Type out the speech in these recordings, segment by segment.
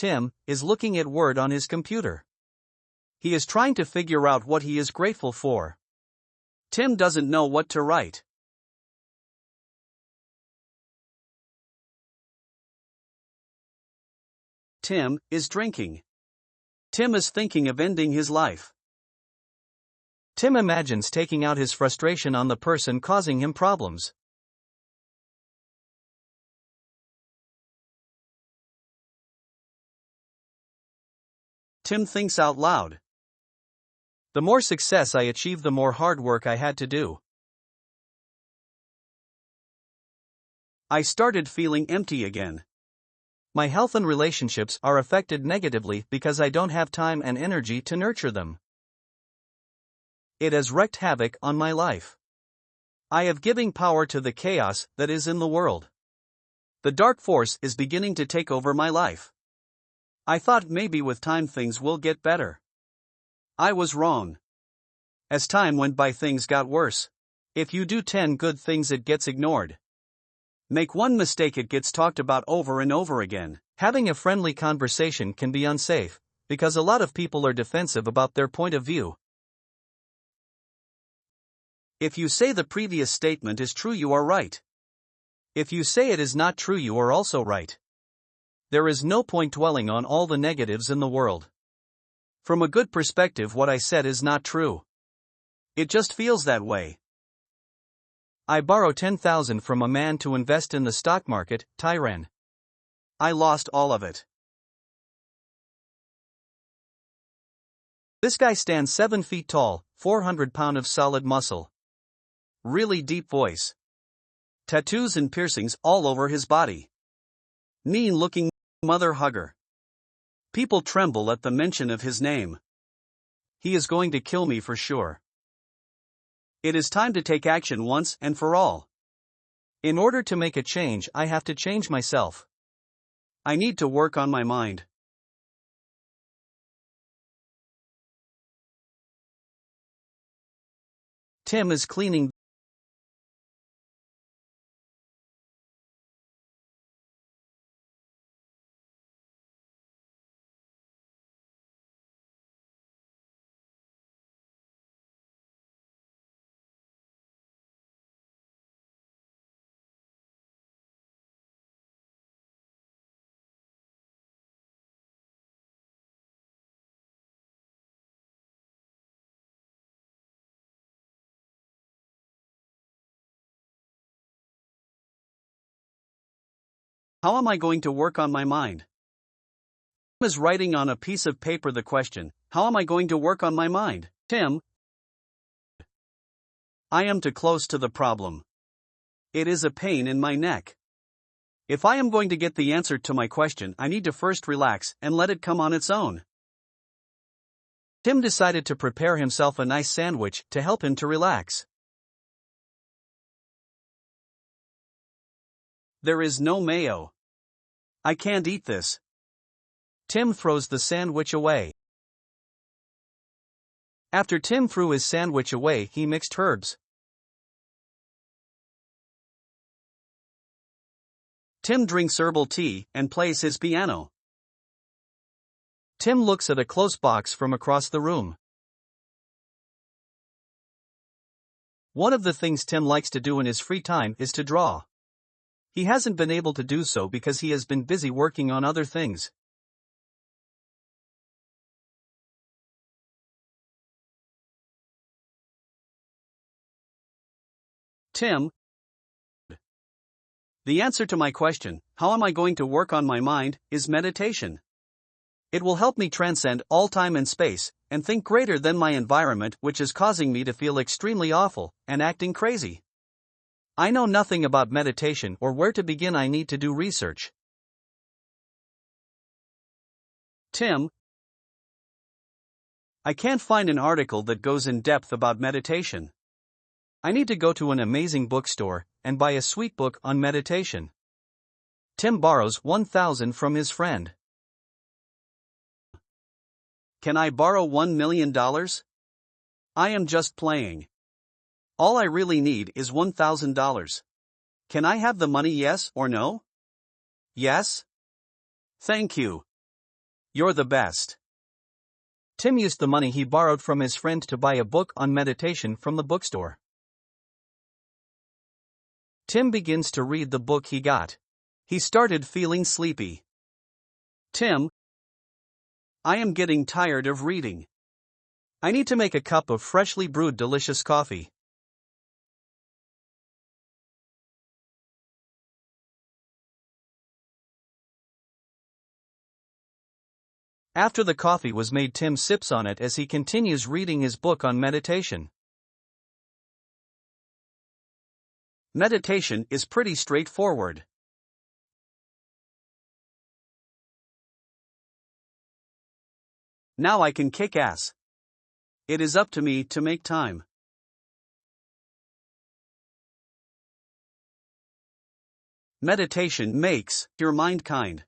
Tim, is looking at Word on his computer. He is trying to figure out what he is grateful for. Tim doesn't know what to write. Tim is drinking. Tim is thinking of ending his life. Tim imagines taking out his frustration on the person causing him problems. Tim thinks out loud. The more success I achieve, the more hard work I had to do. I started feeling empty again. My health and relationships are affected negatively because I don't have time and energy to nurture them. It has wreaked havoc on my life. I have given power to the chaos that is in the world. The dark force is beginning to take over my life. I thought maybe with time things will get better. I was wrong. As time went by, things got worse. If you do 10 good things, it gets ignored. Make one mistake, it gets talked about over and over again. Having a friendly conversation can be unsafe, because a lot of people are defensive about their point of view. If you say the previous statement is true, you are right. If you say it is not true, you are also right. There is no point dwelling on all the negatives in the world. From a good perspective, what I said is not true. It just feels that way. I borrowed $10,000 from a man to invest in the stock market, Tyran. I lost all of it. This guy stands 7 feet tall, 400 pounds of solid muscle. Really deep voice. Tattoos and piercings all over his body. Mean-looking mother hugger. People tremble at the mention of his name. He is going to kill me for sure. It is time to take action once and for all. In order to make a change, I have to change myself. I need to work on my mind. Tim is cleaning. How am I going to work on my mind? Tim is writing on a piece of paper the question, how am I going to work on my mind? Tim, I am too close to the problem. It is a pain in my neck. If I am going to get the answer to my question, I need to first relax and let it come on its own. Tim decided to prepare himself a nice sandwich to help him to relax. There is no mayo. I can't eat this. Tim throws the sandwich away. After Tim threw his sandwich away, he mixed herbs. Tim drinks herbal tea and plays his piano. Tim looks at a close box from across the room. One of the things Tim likes to do in his free time is to draw. He hasn't been able to do so because he has been busy working on other things. Tim, the answer to my question, how am I going to work on my mind, is meditation. It will help me transcend all time and space, and think greater than my environment, which is causing me to feel extremely awful, and acting crazy. I know nothing about meditation or where to begin. I need to do research. Tim, I can't find an article that goes in depth about meditation. I need to go to an amazing bookstore and buy a sweet book on meditation. Tim borrows $1,000 from his friend. Can I borrow $1 million? I am just playing. All I really need is $1,000. Can I have the money, yes or no? Yes? Thank you. You're the best. Tim used the money he borrowed from his friend to buy a book on meditation from the bookstore. Tim begins to read the book he got. He started feeling sleepy. Tim, I am getting tired of reading. I need to make a cup of freshly brewed delicious coffee. After the coffee was made, Tim sips on it as he continues reading his book on meditation. Meditation is pretty straightforward. Now I can kick ass. It is up to me to make time. Meditation makes your mind kind.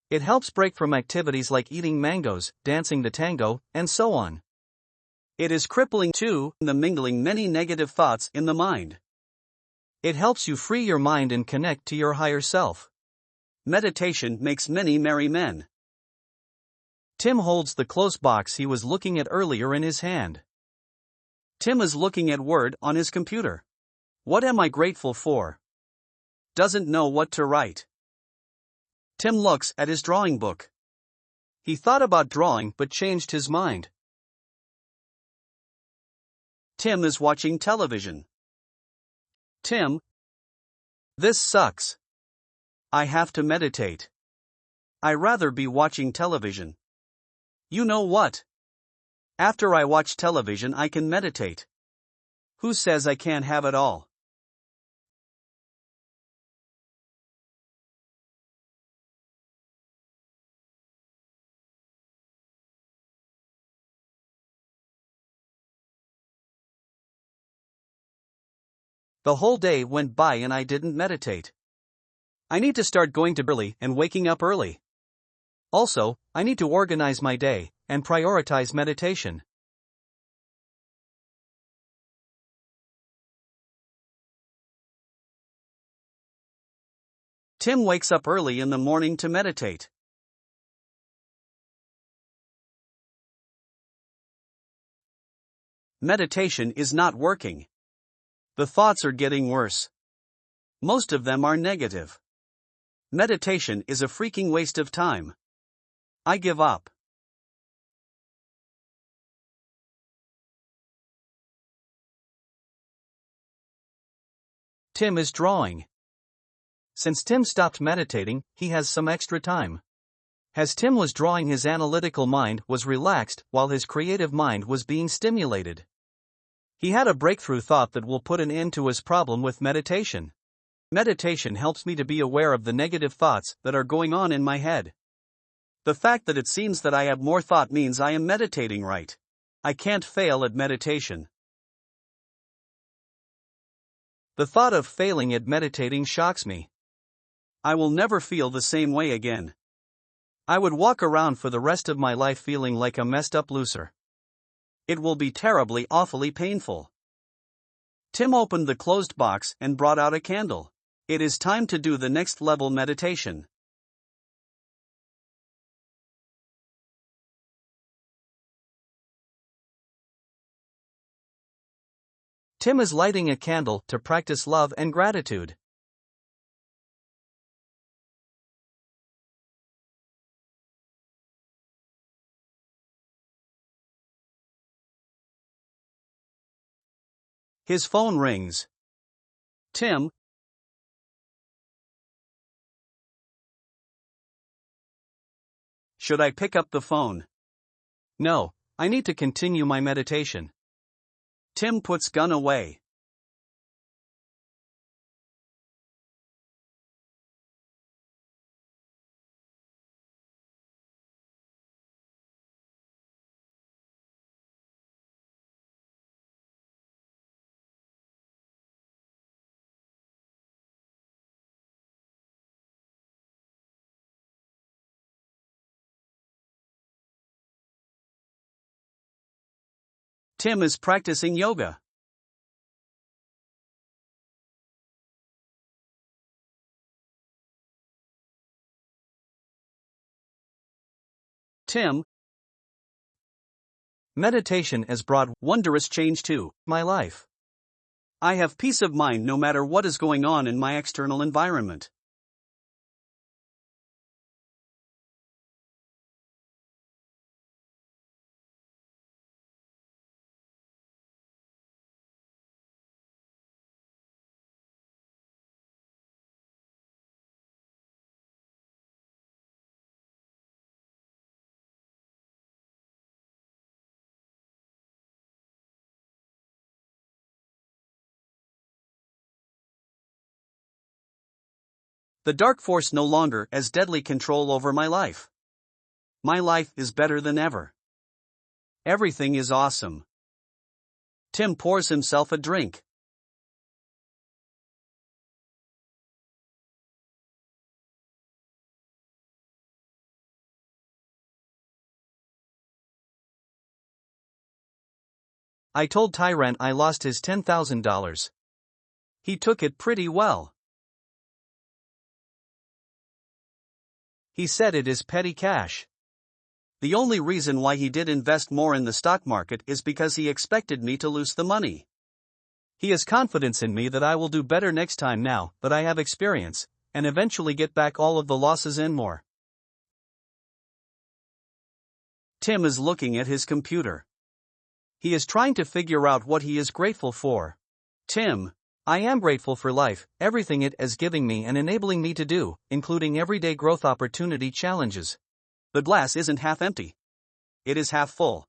It helps break from activities like eating mangoes, dancing the tango, and so on. It is crippling too, the mingling many negative thoughts in the mind. It helps you free your mind and connect to your higher self. Meditation makes many merry men. Tim holds the close box he was looking at earlier in his hand. Tim is looking at Word on his computer. What am I grateful for? Doesn't know what to write. Tim looks at his drawing book. He thought about drawing but changed his mind. Tim is watching television. Tim, this sucks. I have to meditate. I rather be watching television. You know what? After I watch television, I can meditate. Who says I can't have it all? The whole day went by and I didn't meditate. I need to start going to bed early and waking up early. Also, I need to organize my day and prioritize meditation. Tim wakes up early in the morning to meditate. Meditation is not working. The thoughts are getting worse. Most of them are negative. Meditation is a freaking waste of time. I give up. Tim is drawing. Since Tim stopped meditating, he has some extra time. As Tim was drawing, his analytical mind was relaxed while his creative mind was being stimulated. He had a breakthrough thought that will put an end to his problem with meditation. Meditation helps me to be aware of the negative thoughts that are going on in my head. The fact that it seems that I have more thought means I am meditating right. I can't fail at meditation. The thought of failing at meditating shocks me. I will never feel the same way again. I would walk around for the rest of my life feeling like a messed up loser. It will be terribly, awfully painful. Tim opened the closed box and brought out a candle. It is time to do the next level meditation. Tim is lighting a candle to practice love and gratitude. His phone rings. Tim. Should I pick up the phone? No, I need to continue my meditation. Tim puts gun away. Tim is practicing yoga. Tim. Meditation has brought wondrous change to my life. I have peace of mind no matter what is going on in my external environment. The dark force no longer has deadly control over my life. My life is better than ever. Everything is awesome. Tim pours himself a drink. I told Tyrant I lost his $10,000. He took it pretty well. He said it is petty cash. The only reason why he did invest more in the stock market is because he expected me to lose the money. He has confidence in me that I will do better next time now that I have experience, and eventually get back all of the losses and more. Tim is looking at his computer. He is trying to figure out what he is grateful for. Tim, I am grateful for life, everything it is giving me and enabling me to do, including everyday growth opportunity challenges. The glass isn't half empty. It is half full.